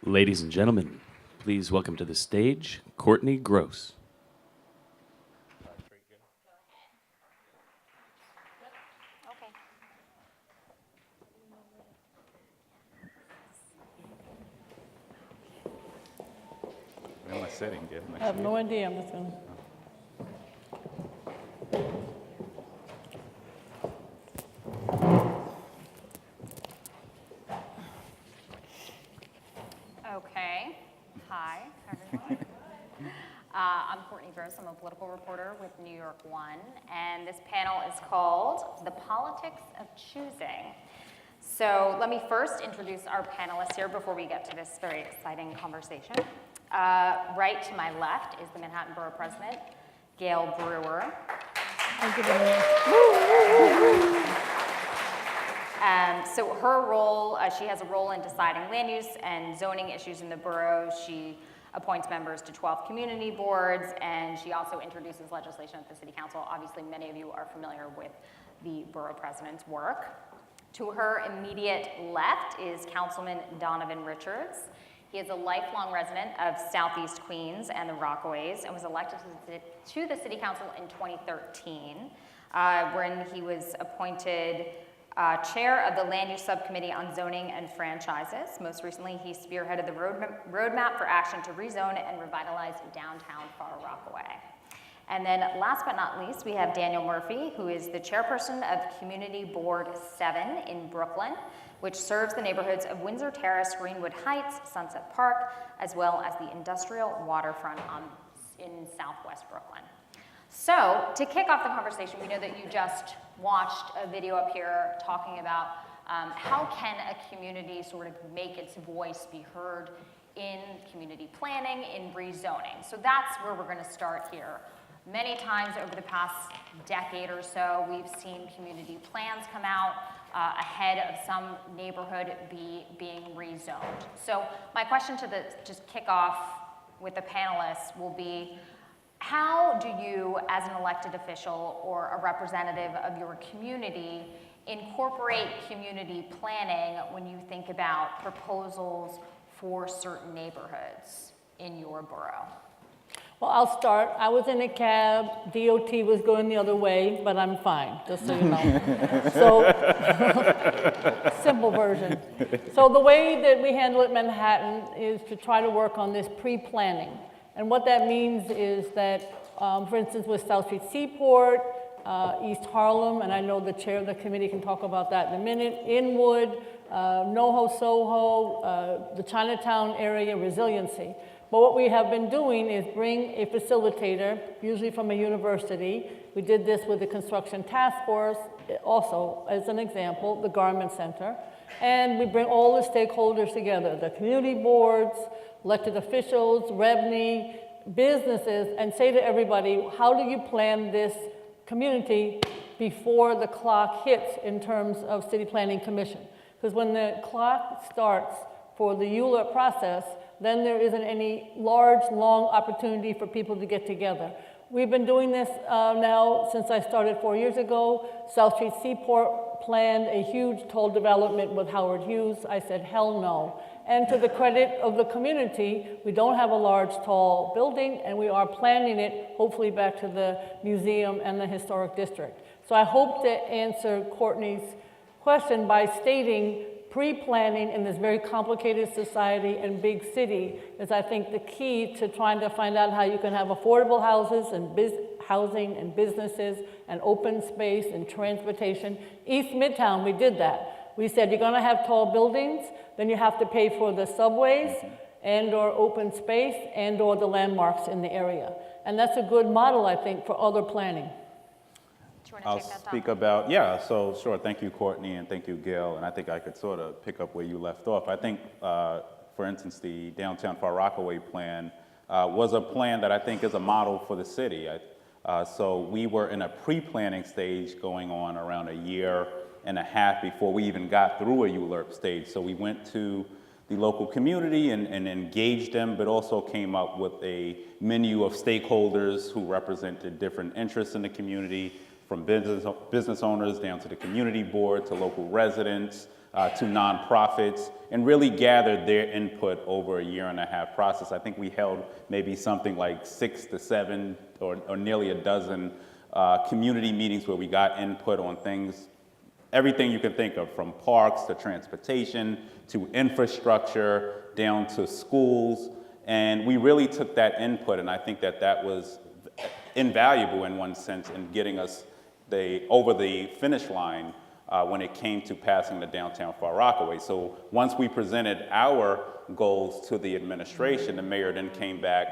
Ladies and gentlemen, please welcome to the stage Courtney Gross. Okay. Where am I sitting? Gale? I have no idea. I'm just going to. Okay. Hi, everyone. I'm Courtney Gross. I'm a political reporter with New York One, and this panel is called The Politics of Choosing. So let me first introduce our panelists here before we get to this very exciting conversation. Right to my left is the Manhattan Borough President, Gale Brewer. Thank you very much. So her role, she has a role in deciding land use and zoning issues in the borough. She appoints members to 12 community boards, and she also introduces legislation at the city council. Obviously, many of you are familiar with the borough president's work. To her immediate left is Councilman Donovan Richards. He is a lifelong resident of Southeast Queens and the Rockaways and was elected to the city council in 2013, when he was appointed chair of the Land Use Subcommittee on Zoning and Franchises. Most recently, he spearheaded the roadmap for action to rezone and revitalize downtown Far Rockaway. And then last but not least, we have Daniel Murphy, who is the chairperson of Community Board 7 in Brooklyn, which serves the neighborhoods of Windsor Terrace, Greenwood Heights, Sunset Park, as well as the industrial waterfront in Southwest Brooklyn. So, to kick off the conversation, we know that you just watched a video up here talking about how can a community sort of make its voice be heard in community planning, in rezoning. So that's where we're going to start here. Many times over the past decade or so, we've seen community plans come out ahead of some neighborhood being rezoned. So my question to just kick off with the panelists will be, how do you, as an elected official or a representative of your community, incorporate community planning when you think about proposals for certain neighborhoods in your borough? Well, I'll start. I was in a cab. DOT was going the other way, but I'm fine, just so you know. So, simple version. So the way that we handle it in Manhattan is to try to work on this pre-planning. And what that means is that, for instance, with South Street Seaport, East Harlem, and I know the chair of the committee can talk about that in a minute, Inwood, NoHo, Soho, the Chinatown area, resiliency. But what we have been doing is bring a facilitator, usually from a university. We did this with the construction task force, also as an example, the Garment Center. And we bring all the stakeholders together, the community boards, elected officials, REBNY, businesses, and say to everybody, how do you plan this community before the clock hits in terms of City Planning Commission? Because when the clock starts for the ULURP process, then there isn't any large, long opportunity for people to get together. We've been doing this now since I started 4 years ago. South Street Seaport planned a huge toll development with Howard Hughes. I said, hell no. And to the credit of the community, we don't have a large, tall building, and we are planning it, hopefully back to the museum and the historic district. So I hope to answer Courtney's question by stating pre-planning in this very complicated society and big city is, I think, the key to trying to find out how you can have affordable houses and housing and businesses and open space and transportation. East Midtown, we did that. We said you're going to have tall buildings, then you have to pay for the subways and or open space and or the landmarks in the area. And that's a good model, I think, for other planning. I'll speak about, yeah, so sure, thank you, Courtney, and thank you, Gale, and I think I could sort of pick up where you left off. I think, for instance, the downtown Far Rockaway plan was a plan that I think is a model for the city. So we were in a pre-planning stage going on around a year and a half before we even got through a ULURP stage. So we went to the local community and engaged them, but also came up with a menu of stakeholders who represented different interests in the community, from business owners down to the community board, to local residents, to nonprofits, and really gathered their input over a 1.5-year process. I think we held maybe something like 6 to 7 or nearly a dozen community meetings where we got input on things, everything you can think of, from parks to transportation to infrastructure down to schools. And we really took that input, and I think that that was invaluable in one sense in getting us over the finish line when it came to passing the downtown Far Rockaway. So once we presented our goals to the administration, the mayor then came back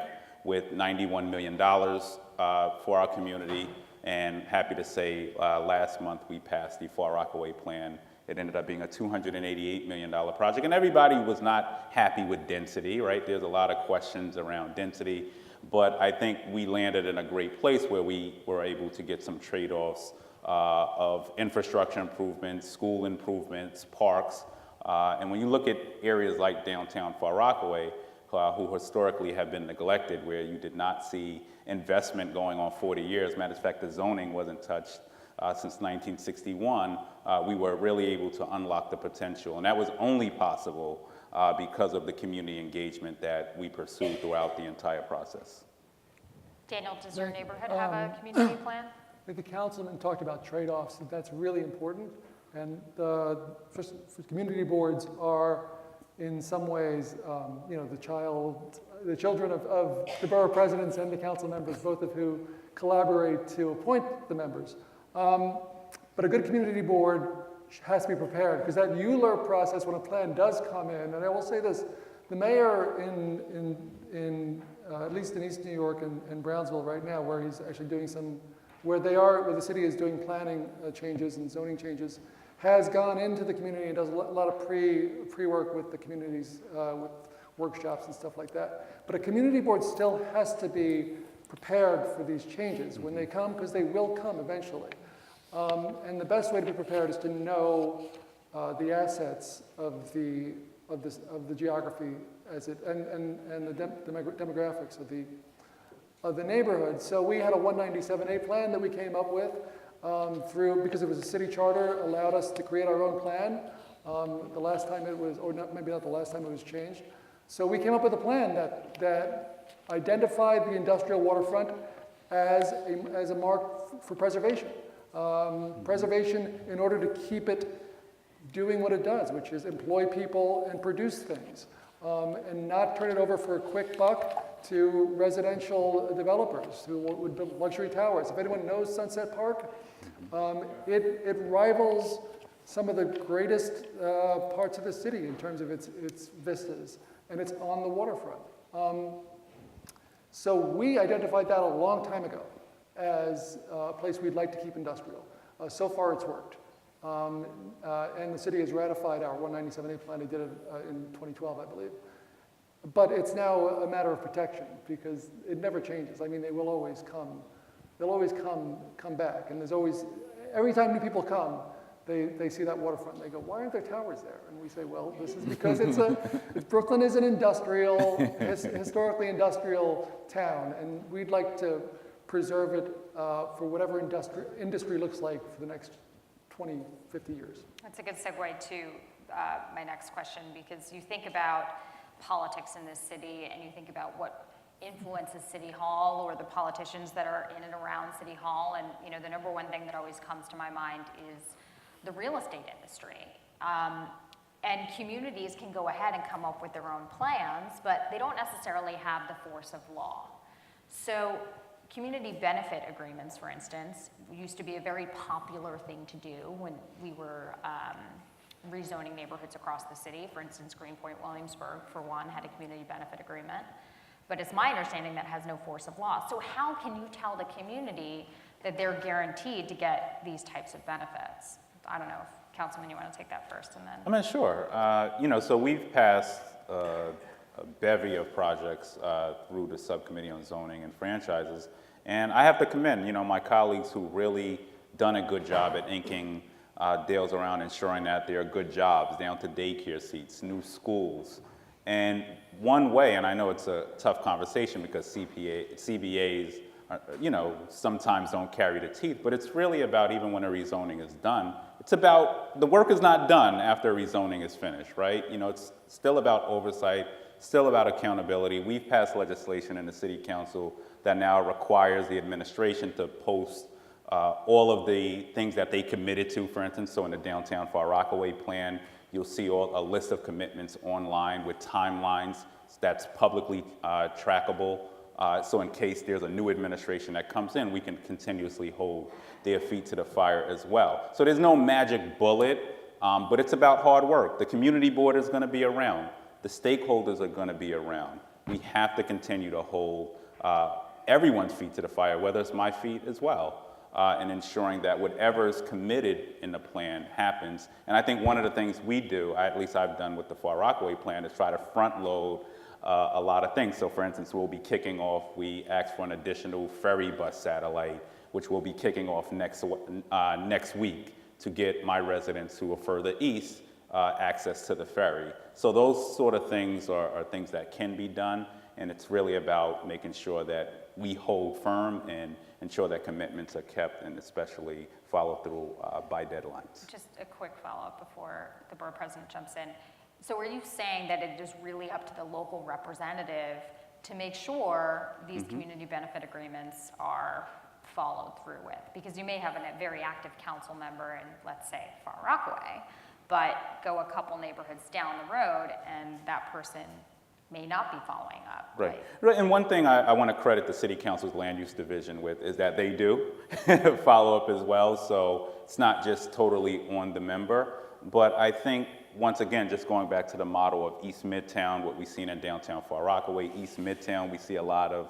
with $91 million for our community. And happy to say, last month we passed the Far Rockaway plan. It ended up being a $288 million project. And everybody was not happy with density, right? There's a lot of questions around density. But I think we landed in a great place where we were able to get some trade-offs of infrastructure improvements, school improvements, parks. And when you look at areas like downtown Far Rockaway, who historically have been neglected, where you did not see investment going on 40 years. Matter of fact, the zoning wasn't touched since 1961. We were really able to unlock the potential. And that was only possible because of the community engagement that we pursued throughout the entire process. Daniel, does your neighborhood have a community plan? I think the councilman talked about trade-offs, and that's really important. And the community boards are, in some ways, the children of the borough presidents and the council members, both of who collaborate to appoint the members. But a good community board has to be prepared, because that ULURP process, when a plan does come in, and I will say this, the mayor in at least in East New York and Brownsville right now, where he's actually doing where the city is doing planning changes and zoning changes, has gone into the community and does a lot of pre-work with the communities, with workshops and stuff like that. But a community board still has to be prepared for these changes when they come, because they will come eventually. And the best way to be prepared is to know the assets of the geography and the demographics of the neighborhood. So we had a 197A plan that we came up with because it was a city charter, allowed us to create our own plan. The last time it was, or not, maybe not the last time it was changed. So we came up with a plan that identified the industrial waterfront as a mark for preservation. Preservation in order to keep it doing what it does, which is employ people and produce things, and not turn it over for a quick buck to residential developers who would build luxury towers. If anyone knows Sunset Park, it rivals some of the greatest parts of the city in terms of its vistas, and it's on the waterfront. So we identified that a long time ago as a place we'd like to keep industrial. So far it's worked. And the city has ratified our 197A plan. They did it in 2012, I believe. But it's now a matter of protection, because it never changes. I mean, they will always come. They'll always come back. And there's always, every time new people come, they see that waterfront. They go, why aren't there towers there? And we say, well, this is because Brooklyn is an historically industrial town, and we'd like to preserve it for whatever industry looks like for the next 20, 50 years. That's a good segue to my next question, because you think about politics in this city and you think about what influences City Hall or the politicians that are in and around City Hall, and the number one thing that always comes to my mind is the real estate industry. And communities can go ahead and come up with their own plans, but they don't necessarily have the force of law. So community benefit agreements, for instance, used to be a very popular thing to do when we were rezoning neighborhoods across the city. For instance, Greenpoint Williamsburg, for one, had a community benefit agreement. But it's my understanding that has no force of law. So how can you tell the community that they're guaranteed to get these types of benefits? I don't know if, Councilman, you want to take that first and then. I mean, sure. So we've passed a bevy of projects through the Subcommittee on Zoning and Franchises. And I have to commend, my colleagues who really done a good job at inking deals around ensuring that there are good jobs, down to daycare seats, new schools. And one way, and I know it's a tough conversation because CBAs sometimes don't carry the teeth. But it's really about, even when a rezoning is done, it's about, the work is not done after rezoning is finished, right? It's still about oversight, still about accountability. We've passed legislation in the city council that now requires the administration to post all of the things that they committed to, for instance. So in the downtown Far Rockaway plan, you'll see a list of commitments online with timelines that's publicly trackable. So in case there's a new administration that comes in, we can continuously hold their feet to the fire as well. So there's no magic bullet, but it's about hard work. The community board is going to be around. The stakeholders are going to be around. We have to continue to hold everyone's feet to the fire, whether it's my feet as well, and ensuring that whatever is committed in the plan happens. And I think one of the things we do, at least I've done with the Far Rockaway plan, is try to front load a lot of things. So for instance, we'll be kicking off, we asked for an additional ferry bus satellite, which will be kicking off next week to get my residents who are further east access to the ferry. So those sort of things are things that can be done, and it's really about making sure that we hold firm and ensure that commitments are kept, and especially follow through by deadlines. Just a quick follow-up before the borough president jumps in. So are you saying that it is really up to the local representative to make sure these community benefit agreements are followed through with? Because you may have a very active council member in, let's say, Far Rockaway, but go a couple neighborhoods down the road and that person may not be following up. Right. And one thing I want to credit the City Council's Land Use Division with is that they do follow up as well. So it's not just totally on the member. But I think, once again, just going back to the model of East Midtown, what we've seen in downtown Far Rockaway, East Midtown, we see a lot of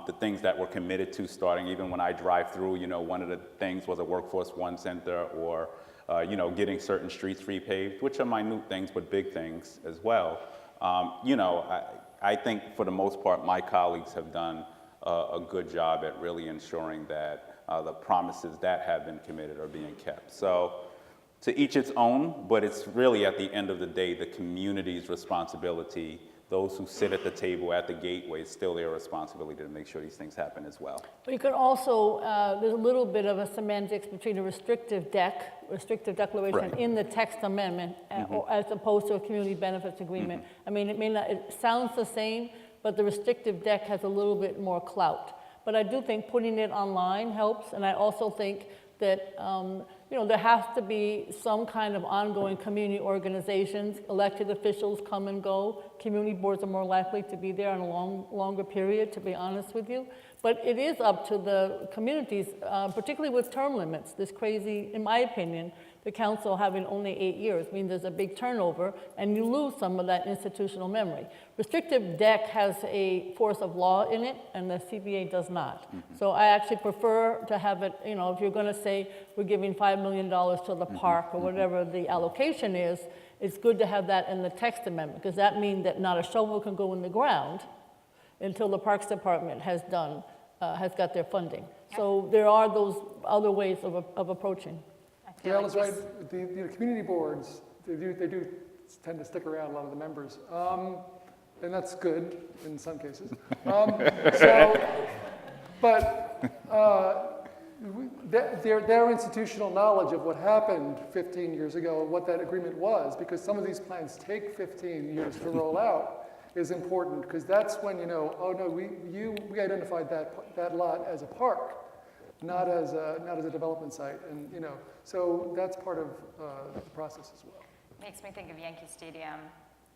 the things that we're committed to starting. Even when I drive through, one of the things was a Workforce One Center, or getting certain streets repaved, which are minute things, but big things as well. I think for the most part, my colleagues have done a good job at really ensuring that the promises that have been committed are being kept. So to each its own, but it's really at the end of the day, the community's responsibility. Those who sit at the table at the gateway, it's still their responsibility to make sure these things happen as well. But you could also, there's a little bit of a semantics between a restrictive declaration Right. in the text amendment or as opposed to a community benefits agreement. I mean, it sounds the same, but the restrictive deck has a little bit more clout. But I do think putting it online helps, and I also think that there has to be some kind of ongoing community organizations. Elected officials come and go. Community boards are more likely to be there on a longer period, to be honest with you. But it is up to the communities, particularly with term limits. This crazy, in my opinion, the council having only 8 years means there's a big turnover, and you lose some of that institutional memory. Restrictive deck has a force of law in it, and the CBA does not. So I actually prefer to have it, if you're going to say we're giving $5 million to the park or whatever the allocation is, it's good to have that in the text amendment, because that means that not a shovel can go in the ground until the Parks Department has got their funding. So there are those other ways of approaching. Gale is right. The community boards, they do tend to stick around, a lot of the members. And that's good in some cases. Their institutional knowledge of what happened 15 years ago and what that agreement was, because some of these plans take 15 years to roll out, is important, because that's when oh no, we identified that lot as a park, not as a development site, and so that's part of the process as well. Makes me think of Yankee Stadium,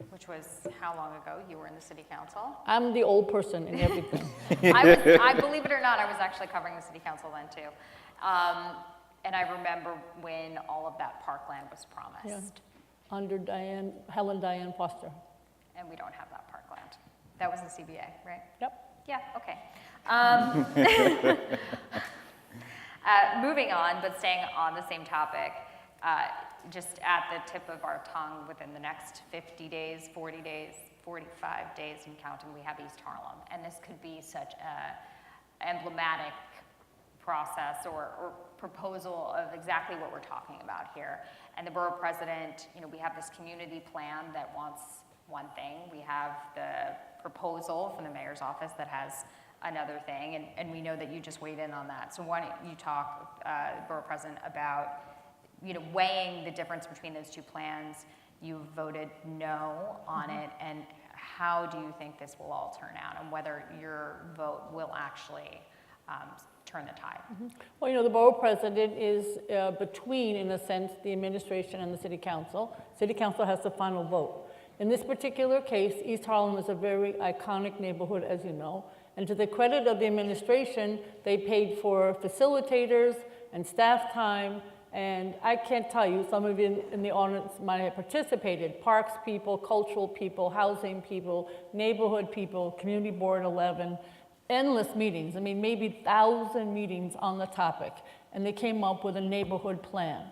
which was how long ago? You were in the city council. I'm the old person in everything. I believe it or not, I was actually covering the city council then too. And I remember when all of that parkland was promised. Under Helen Diane Foster. And we don't have that parkland. That was the CBA, right? Yep. Yeah, okay. Moving on, but staying on the same topic, just at the tip of our tongue, within the next 50 days, 40 days, 45 days and counting, we have East Harlem. And this could be such a emblematic process or proposal of exactly what we're talking about here. And the borough president, we have this community plan that wants one thing. We have the proposal from the mayor's office that has another thing, and we know that you just weighed in on that. So why don't you talk, Borough President, about weighing the difference between those two plans. You voted no on it, and how do you think this will all turn out, and whether your vote will actually turn the tide? Well, the Borough President is between, in a sense, the administration and the City Council. City Council has the final vote. In this particular case, East Harlem is a very iconic neighborhood, as you know, and to the credit of the administration, they paid for facilitators and staff time, and I can't tell you, some of you in the audience might have participated, parks people, cultural people, housing people, neighborhood people, Community Board 11, endless meetings. I mean, maybe 1,000 meetings on the topic, and they came up with a neighborhood plan.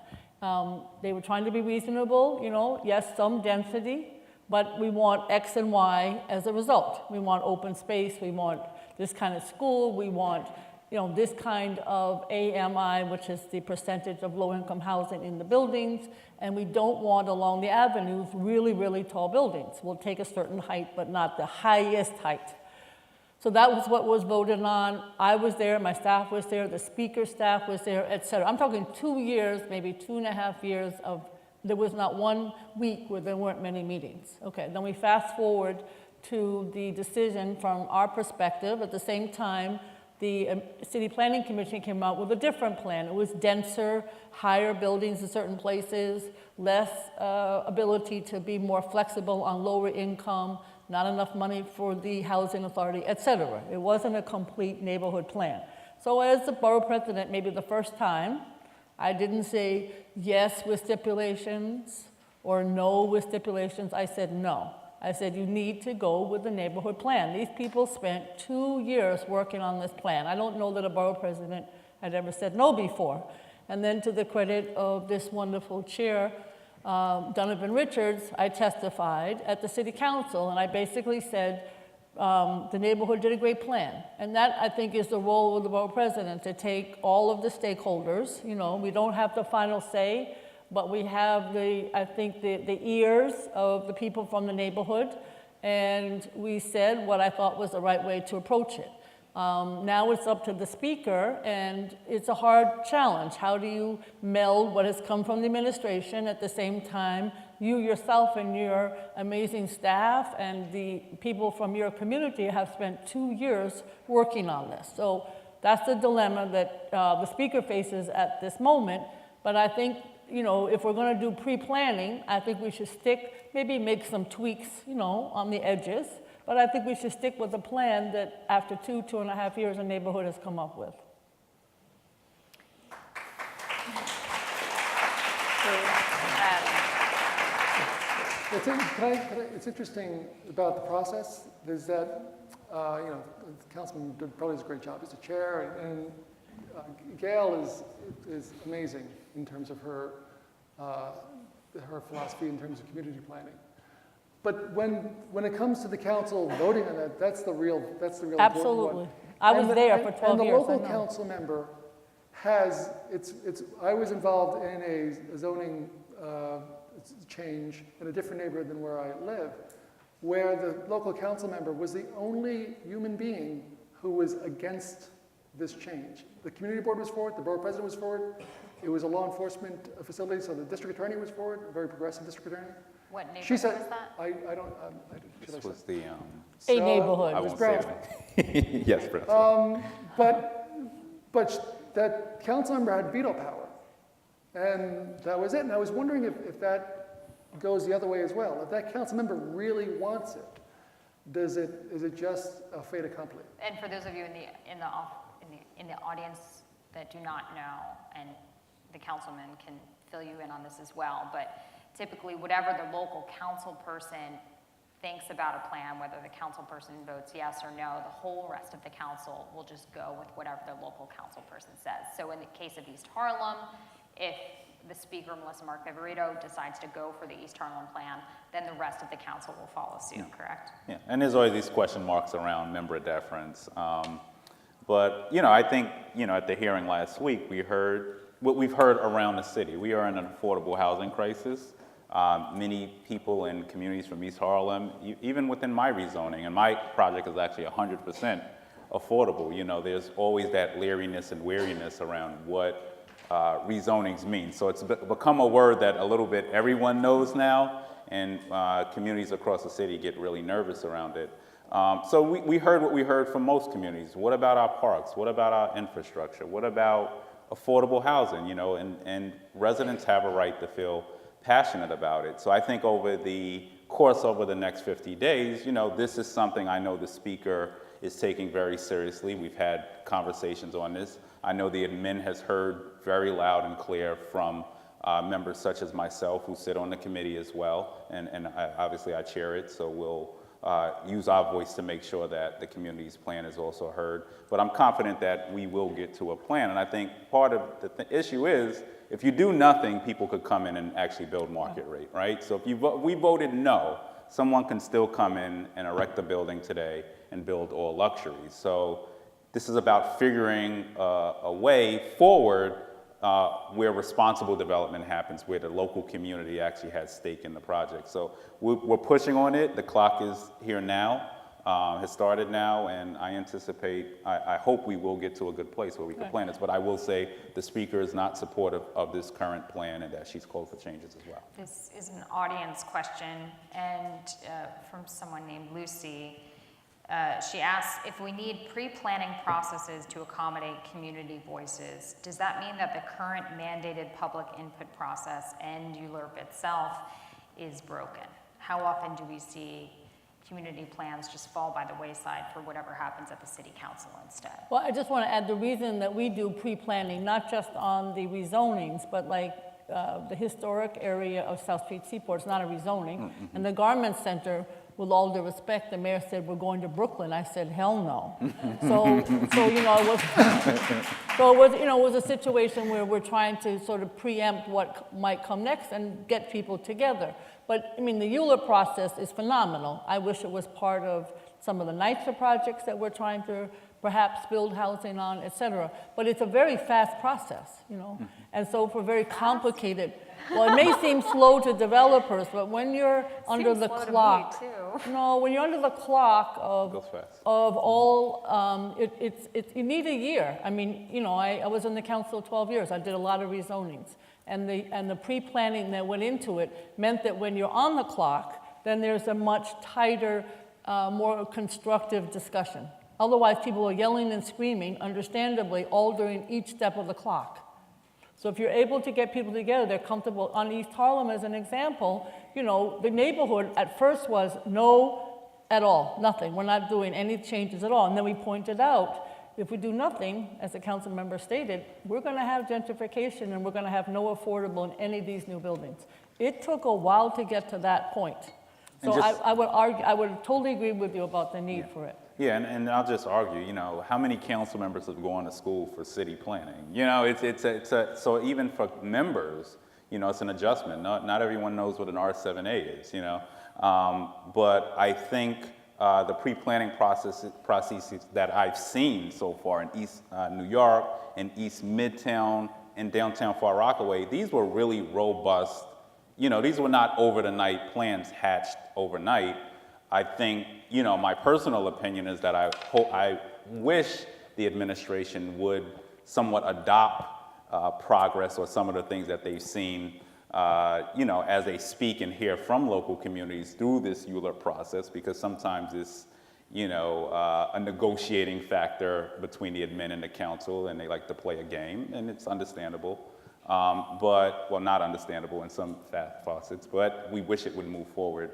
They were trying to be reasonable, yes, some density, but we want X and Y as a result. We want open space, we want this kind of school, we want this kind of AMI, which is the percentage of low-income housing in the buildings, and we don't want along the avenues really, really tall buildings. We'll take a certain height, but not the highest height. So that was what was voted on. I was there, my staff was there, the speaker's staff was there, et cetera. I'm talking 2 years, maybe 2.5 years there was not 1 week where there weren't many meetings. Okay, then we fast forward to the decision from our perspective. At the same time, the City Planning Commission came out with a different plan. It was denser, higher buildings in certain places, less ability to be more flexible on lower income, not enough money for the housing authority, et cetera. It wasn't a complete neighborhood plan. So as the borough president, maybe the first time, I didn't say yes with stipulations or no with stipulations. I said no. I said, you need to go with the neighborhood plan. These people spent 2 years working on this plan. I don't know that a borough president had ever said no before. And then to the credit of this wonderful chair, Donovan Richards, I testified at the city council, and I basically said, the neighborhood did a great plan. And that, I think, is the role of the borough president, to take all of the stakeholders. We don't have the final say, but we have I think the ears of the people from the neighborhood, and we said what I thought was the right way to approach it. Now it's up to the speaker, and it's a hard challenge. How do you meld what has come from the administration at the same time you yourself and your amazing staff and the people from your community have spent 2 years working on this? So that's the dilemma that the speaker faces at this moment. But I think, if we're going to do pre-planning, I think we should maybe make some tweaks, on the edges. But I think we should stick with the plan that after 2.5 years, the neighborhood has come up with. It's interesting about the process is that, the councilman probably does a great job as a chair, and Gale is amazing in terms of her philosophy in terms of community planning. But when it comes to the council voting on that, that's the real Absolutely. important one. I was there for 12 years. And the local council member has, I was involved in a zoning change in a different neighborhood than where I live, where the local council member was the only human being who was against this change. The community board was for it, the borough president was for it, it was a law enforcement facility, so the district attorney was for it, a very progressive district attorney. What neighborhood She said, was that? I don't, This was the, A neighborhood. I was won't say it. Yes, President. But that council member had veto power, and that was it. And I was wondering if that goes the other way as well. If that council member really wants it, is it just a fait accompli? And for those of you in the audience that do not know, and the councilman can fill you in on this as well, but typically whatever the local council person thinks about a plan, whether the council person votes yes or no, the whole rest of the council will just go with whatever the local council person says. So in the case of East Harlem, if the speaker, Melissa Mark-Viverito, decides to go for the East Harlem plan, then the rest of the council will follow suit, correct? Yeah, and there's always these question marks around member deference. But, I think, at the hearing last week, we heard what we've heard around the city. We are in an affordable housing crisis. Many people in communities from East Harlem, even within my rezoning, and my project is actually 100% affordable. You know, there's always that leeriness and weariness around what rezonings mean. So it's become a word that a little bit everyone knows now, and communities across the city get really nervous around it. So we heard what we heard from most communities. What about our parks? What about our infrastructure? What about affordable housing? You know, and residents have a right to feel passionate about it. So I think over the next 50 days, you know, this is something I know the speaker is taking very seriously. We've had conversations on this. I know the admin has heard very loud and clear from members such as myself who sit on the committee as well, and obviously I chair it, so we'll use our voice to make sure that the community's plan is also heard. But I'm confident that we will get to a plan, and I think part of the issue is, if you do nothing, people could come in and actually build market rate, right? So if we voted no, someone can still come in and erect a building today and build all luxuries. So this is about figuring a way forward where responsible development happens, where the local community actually has stake in the project. So we're pushing on it. The clock is here now, has started now, and I anticipate, I hope we will get to a good place where we can plan this. But I will say the speaker is not supportive of this current plan, and that she's called for changes as well. This is an audience question, and from someone named Lucy. She asks, if we need pre-planning processes to accommodate community voices, does that mean that the current mandated public input process and ULURP itself is broken? How often do we see community plans just fall by the wayside for whatever happens at the city council instead? Well, I just want to add the reason that we do pre-planning, not just on the rezonings, but like the historic area of South Street Seaport, it's not a rezoning, and the Garment Center, with all due respect, the mayor said, we're going to Brooklyn. I said, hell no. So you know, it was a situation where we're trying to sort of preempt what might come next and get people together. But I mean, the ULURP process is phenomenal. I wish it was part of some of the NYCHA projects that we're trying to perhaps build housing on, et cetera. But it's a very fast process, you know? And so for very complicated, well, it may seem slow to developers, but when you're under the clock, no, when you're under the clock of all, you need a year. I mean, you know, I was in the council 12 years. I did a lot of rezonings, and the pre-planning that went into it meant that when you're on the clock, then there's a much tighter, more constructive discussion. Otherwise, people are yelling and screaming, understandably, all during each step of the clock. So if you're able to get people together, they're comfortable. On East Harlem, as an example, you know, the neighborhood at first was no at all, nothing. We're not doing any changes at all. And then we pointed out, if we do nothing, as the council member stated, we're going to have gentrification and we're going to have no affordable in any of these new buildings. It took a while to get to that point. So I would totally agree with you about the need for it. Yeah, and I'll just argue, you know, how many council members have gone to school for city planning? You know, so even for members, you know, it's an adjustment. Not everyone knows what an R7A is, you know. But I think the pre-planning processes that I've seen so far in East New York, and East Midtown, and downtown Far Rockaway, these were really robust. You know, these were not over-the-night plans hatched overnight. I think, you know, my personal opinion is that I wish the administration would somewhat adopt progress or some of the things that they've seen, you know, as they speak and hear from local communities through this ULURP process, because sometimes it's, you know, a negotiating factor between the admin and the council, and they like to play a game, and it's understandable. Well, not understandable in some facets, but we wish it would move forward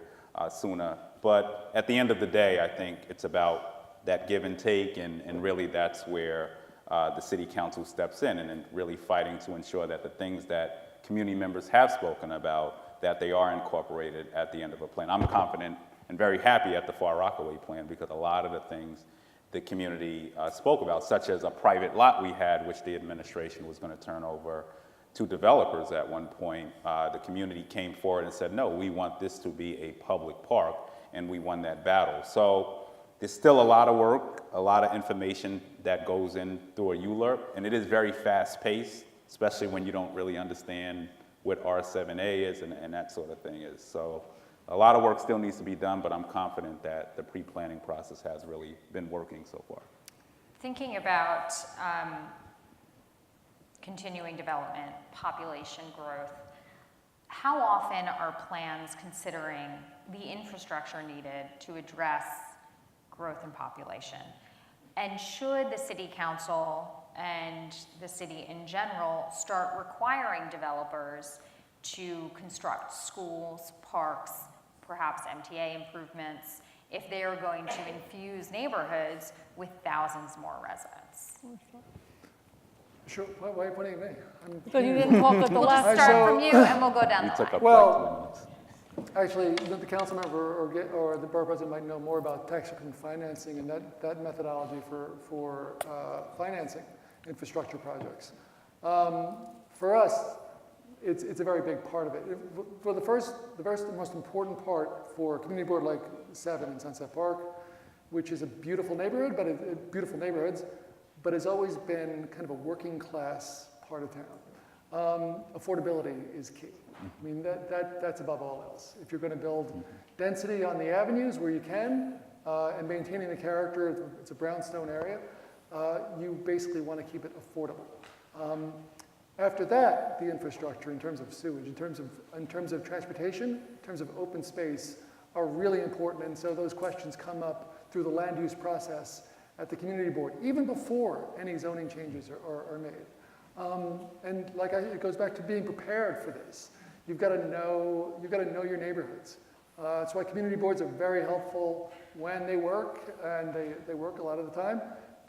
sooner. But at the end of the day, I think it's about that give and take, and really that's where the city council steps in and really fighting to ensure that the things that community members have spoken about, that they are incorporated at the end of a plan. I'm confident and very happy at the Far Rockaway plan, because a lot of the things the community spoke about, such as a private lot we had, which the administration was going to turn over to developers at one point, the community came forward and said, no, we want this to be a public park, and we won that battle. So there's still a lot of work, a lot of information that goes in through a ULURP, and it is very fast-paced, especially when you don't really understand what R7A is and that sort of thing is. So a lot of work still needs to be done, but I'm confident that the pre-planning process has really been working so far. Thinking about continuing development, population growth, how often are plans considering the infrastructure needed to address growth in population? And should the city council and the city in general start requiring developers to construct schools, parks, perhaps MTA improvements, if they are going to infuse neighborhoods with thousands more residents? Sure, why are you pointing at me? Because you didn't talk at the We'll just last. start from you and we'll go down You the took line. up Well, like 2 minutes. Actually, the council member or the borough president might know more about tax equity financing and that methodology for financing infrastructure projects. For us, it's a very big part of it. For the most important part for a community board like 7 in Sunset Park, which is a beautiful neighborhood, beautiful neighborhoods, but has always been kind of a working class part of town. Affordability is key. I mean, that's above all else. If you're going to build density on the avenues where you can, and maintaining the character, it's a brownstone area, you basically want to keep it affordable. After that, the infrastructure in terms of sewage, in terms of transportation, in terms of open space, are really important. And so those questions come up through the land use process at the community board, even before any zoning changes are made. And it goes back to being prepared for this. You've got to know your neighborhoods. That's why community boards are very helpful when they work, and they work a lot of the time,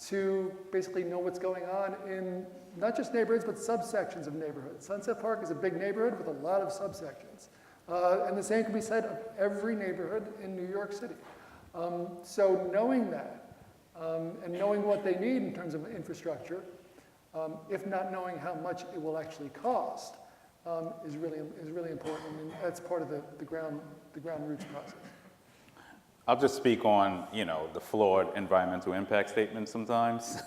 to basically know what's going on in not just neighborhoods, but subsections of neighborhoods. Sunset Park is a big neighborhood with a lot of subsections. And the same can be said of every neighborhood in New York City. So knowing that, and knowing what they need in terms of infrastructure, if not knowing how much it will actually cost, is really important. I mean, that's part of the ground roots process. I'll just speak on, the flawed environmental impact statement sometimes.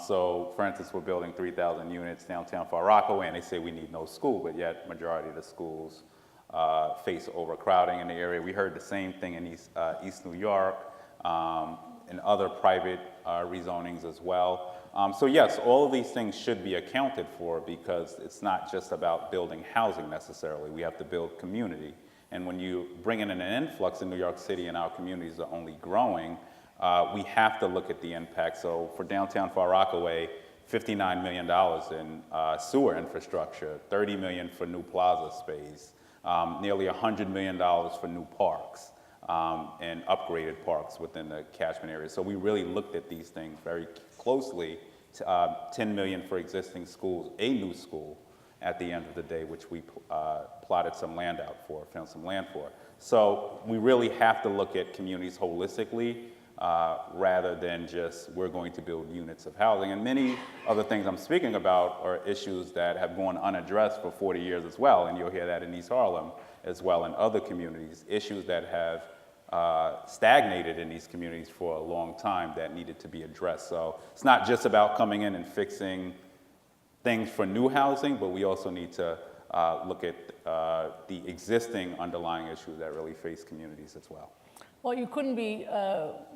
So, for instance, we're building 3,000 units downtown Far Rockaway, and they say we need no school, but yet majority of the schools face overcrowding in the area. We heard the same thing in East New York, and other private rezonings as well. So yes, all of these things should be accounted for, because it's not just about building housing necessarily. We have to build community. And when you bring in an influx in New York City and our communities are only growing, we have to look at the impact. So for downtown Far Rockaway, $59 million in sewer infrastructure, $30 million for new plaza space, nearly $100 million for new parks and upgraded parks within the catchment area. So we really looked at these things very closely. $10 million for existing schools, a new school at the end of the day, which we plotted some land out for, found some land for. So we really have to look at communities holistically rather than just we're going to build units of housing. And many of the things I'm speaking about are issues that have gone unaddressed for 40 years as well, and you'll hear that in East Harlem as well and other communities, issues that have stagnated in these communities for a long time that needed to be addressed. So it's not just about coming in and fixing things for new housing, but we also need to look at the existing underlying issues that really face communities as well. Well, you couldn't be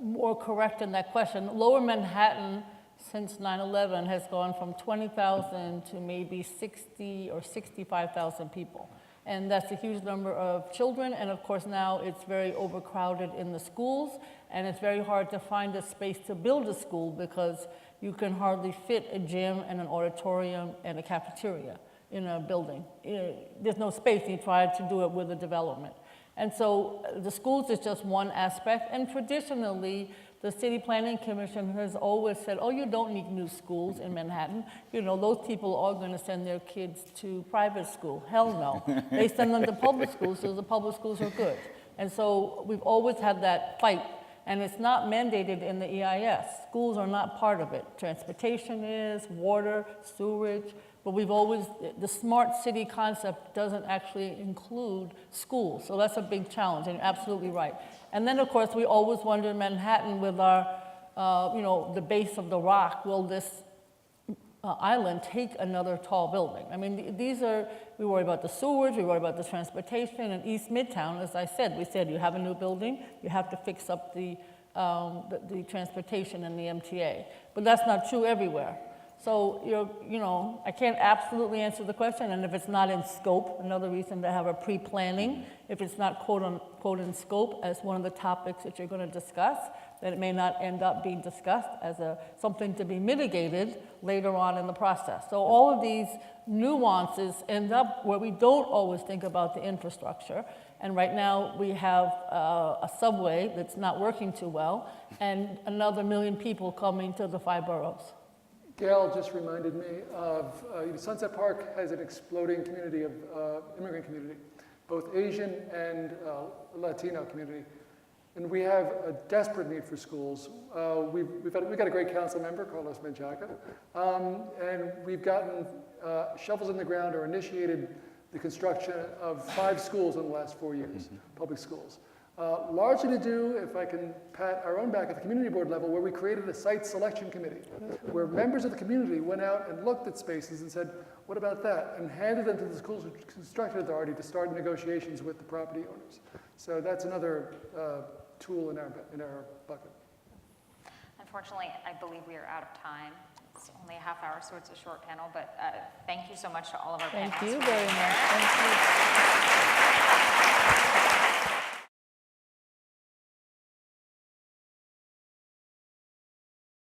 more correct in that question. Lower Manhattan, since 9/11, has gone from 20,000 to maybe 60 or 65,000 people. And that's a huge number of children, and of course now it's very overcrowded in the schools, and it's very hard to find a space to build a school because you can hardly fit a gym and an auditorium and a cafeteria in a building. There's no space. You try to do it with a development. And so the schools is just one aspect, and traditionally the City Planning Commission has always said, oh, you don't need new schools in Manhattan. Those people are going to send their kids to private school. Hell no. They send them to public schools, so the public schools are good. And so we've always had that fight, and it's not mandated in the EIS. Schools are not part of it. Transportation is, water, sewerage, but we've always, the smart city concept doesn't actually include schools, so that's a big challenge, and you're absolutely right. And then, of course, we always wonder in Manhattan with our, the base of the rock, will this island take another tall building? I mean, we worry about the sewage, we worry about the transportation, and East Midtown, as I said, we said you have a new building, you have to fix up the the transportation and the MTA. But that's not true everywhere. So I can't absolutely answer the question, and if it's not in scope, another reason to have a pre-planning, if it's not quote unquote in scope as one of the topics that you're going to discuss, then it may not end up being discussed as something to be mitigated later on in the process. So all of these nuances end up where we don't always think about the infrastructure. And right now we have a subway that's not working too well, and another 1 million people coming to the 5 boroughs. Gale just reminded me of Sunset Park has an exploding community of immigrant community, both Asian and Latino community. And we have a desperate need for schools. We've got a great council member, Carlos Menchaca, and we've gotten shovels in the ground or initiated the construction of 5 schools in the last 4 years, public schools. Largely to do, if I can pat our own back at the community board level, where we created a site selection committee, where members of the community went out and looked at spaces and said, what about that? And handed them to the school construction authority to start negotiations with the property owners. So that's another tool in our bucket. Unfortunately, I believe we are out of time. It's only a half hour, so it's a short panel, but thank you so much to all of our panelists. Thank you very much. Thank you.